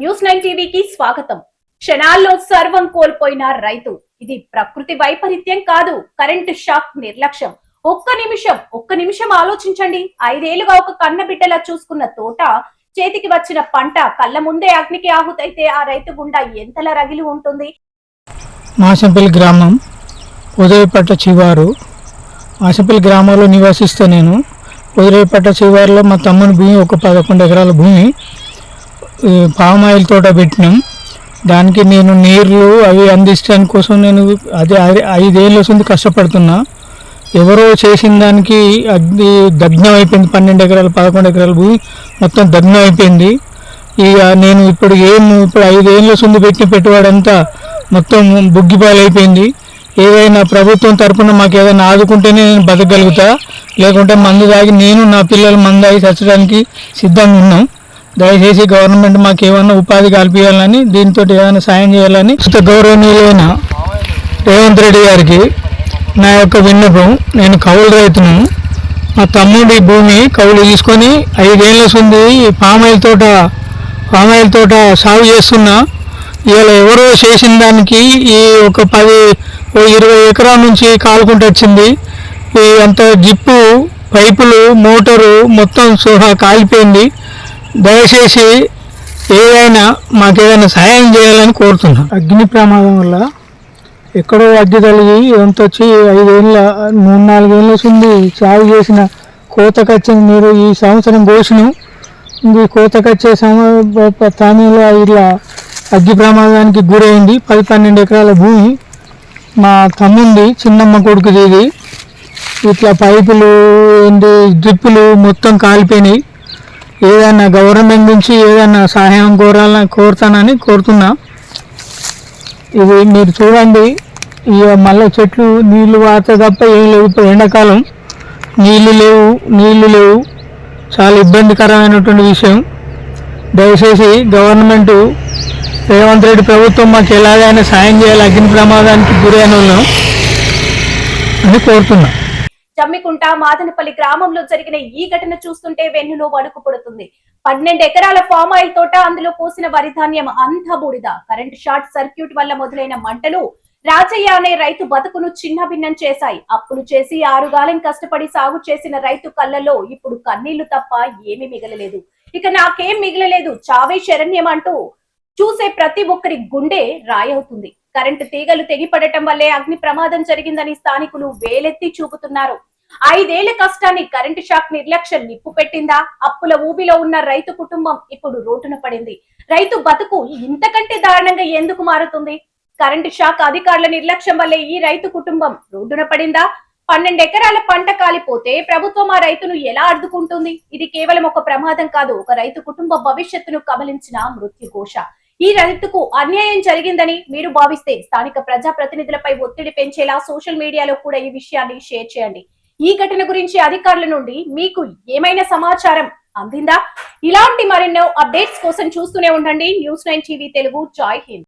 న్యూస్9 టీవీకి స్వాగతం. క్షణాల్లో సర్వం కోల్పోయిన రైతు. ఇది ప్రకృతి వైపరీత్యం కాదు, కరెంటు షాక్ నిర్లక్ష్యం. ఒక్క నిమిషం ఆలోచించండి. 5 ఏళ్లుగా ఒక కన్నబిడ్డలా చూసుకున్న తోట, చేతికి వచ్చిన పంట కళ్ళ ముందే అగ్నికి ఆహుతైతే ఆ రైతు గుండా ఎంతలా రగిలి ఉంటుంది. మాసంపల్లి గ్రామం ఉదయపట్ట చివారు. మాసంపల్లి గ్రామంలో నివసిస్తే నేను ఉదయపట్ట చివారులో మా తమ్ముని భూమి ఒక 11 ఎకరాల భూమి పామ్ ఆయిల్ తోట పెట్టినాం. దానికి నేను నీళ్లు అవి అందించడానికి కోసం నేను అదే 5 ఏళ్ళ వస్తుంది కష్టపడుతున్నా. ఎవరో చేసిన దానికి అది దగ్నం అయిపోయింది. 12 ఎకరాలు 11 ఎకరాల భూమి మొత్తం దగ్నం అయిపోయింది. ఇక నేను ఇప్పుడు 5 ఏళ్ళ వస్తుంది పెట్టిన పెట్టుబడంతా మొత్తం బుగ్గిపాలైపోయింది. ఏదైనా ప్రభుత్వం తరఫున మాకు ఏదైనా ఆదుకుంటేనే నేను బతకగలుగుతా, లేకుంటే మందు తాగి నేను నా పిల్లలు మందు తాగి చచ్చడానికి సిద్ధంగా ఉన్నాం. దయచేసి గవర్నమెంట్ మాకు ఏమన్నా ఉపాధి కల్పించాలని, దీంతో ఏదైనా సాయం చేయాలని గౌరవనీయులైన రేవంత్ రెడ్డి గారికి నా యొక్క విన్నపం. నేను కౌలు రైతును. మా తమ్ముడి భూమి కౌలు తీసుకొని 5 ఏళ్ళ ఉంది పామ్ ఆయిల్ తోట సాగు చేస్తున్నా. ఇలా ఎవరో చేసిన దానికి ఈ ఒక 20 ఎకరాల నుంచి కాలుకుంటూ వచ్చింది. ఈ అంత జిప్పు పైపులు మోటారు మొత్తం సోహా కాలిపోయింది. దయచేసి ఏదైనా మాకేదైనా సహాయం చేయాలని కోరుతున్నాను. అగ్ని ప్రమాదం వల్ల ఎక్కడో అగ్గి తగిలి ఎంత వచ్చి 5 ఏళ్ళ 3-4 ఏళ్ళ ఉంది సాగు చేసిన కోతకొచ్చిన నీరు ఈ సంవత్సరం పోసినాం. ఇది కోతకొచ్చే సమయంలో ఇలా అగ్గి ప్రమాదానికి గురైంది. 10-12 ఎకరాల భూమి మా తమ్ముంది, చిన్నమ్మ కొడుకుది. ఇది ఇట్లా పైపులు డ్రిప్పులు మొత్తం కాలిపోయినాయి. ఏదైనా గవర్నమెంట్ నుంచి ఏదైనా సహాయం కోరుతానని కోరుతున్నా. ఇది మీరు చూడండి. ఇక మళ్ళీ చెట్లు నీళ్లు వాడితే తప్ప ఏం లేవు. ఇప్పుడు ఎండాకాలం నీళ్లు లేవు. చాలా ఇబ్బందికరమైనటువంటి విషయం. దయచేసి గవర్నమెంటు రేవంత్ రెడ్డి ప్రభుత్వం మాకు ఎలాగైనా సాయం చేయాలి, అగ్ని ప్రమాదానికి గురైన వాళ్ళం అని కోరుతున్నా. జమ్మికుంట మాదనపల్లి గ్రామంలో జరిగిన ఈ ఘటన చూస్తుంటే వెన్నులో వణుకు పుడుతుంది. 12 ఎకరాల ఫామ్ ఆయిల్ తోట, అందులో పోసిన వరి ధాన్యం అంతా బూడిద. కరెంట్ షార్ట్ సర్క్యూట్ వల్ల మొదలైన మంటలు రాజయ్య అనే రైతు బతుకును చిన్నభిన్నం చేశాయి. అప్పులు చేసి 6 గాలం కష్టపడి సాగు చేసిన రైతు కళ్ళల్లో ఇప్పుడు కన్నీళ్లు తప్ప ఏమీ మిగలలేదు. ఇక నాకేం మిగలలేదు, చావే శరణ్యం అంటూ చూసే ప్రతి ఒక్కరి గుండె రాయవుతుంది. కరెంటు తీగలు తెగిపడటం వల్లే అగ్ని ప్రమాదం జరిగిందని స్థానికులు వేలెత్తి చూపుతున్నారు. 5 ఏళ్ల కష్టాన్ని కరెంటు షాక్ నిర్లక్ష్యం నిప్పు పెట్టిందా? అప్పుల ఊబిలో ఉన్న రైతు కుటుంబం ఇప్పుడు రోడ్డున పడింది. రైతు బతుకు ఇంతకంటే దారుణంగా ఎందుకు మారుతుంది? కరెంటు షాక్ అధికారుల నిర్లక్ష్యం వల్లే ఈ రైతు కుటుంబం రోడ్డున పడిందా? 12 ఎకరాల పంట కాలిపోతే ప్రభుత్వం ఆ రైతును ఎలా అడ్డుకుంటుంది? ఇది కేవలం ఒక ప్రమాదం కాదు, ఒక రైతు కుటుంబ భవిష్యత్తును కబలించిన మృత్యుఘోష. ఈ రైతుకు అన్యాయం జరిగిందని మీరు భావిస్తే స్థానిక ప్రజాప్రతినిధులపై ఒత్తిడి పెంచేలా సోషల్ మీడియాలో కూడా ఈ విషయాన్ని షేర్ చేయండి. ఈ ఘటన గురించి అధికారుల నుండి మీకు ఏమైనా సమాచారం అందిందా? ఇలాంటి మరెన్నో అప్డేట్స్ కోసం చూస్తూనే ఉండండి న్యూస్9 టీవీ తెలుగు. జై హింద్.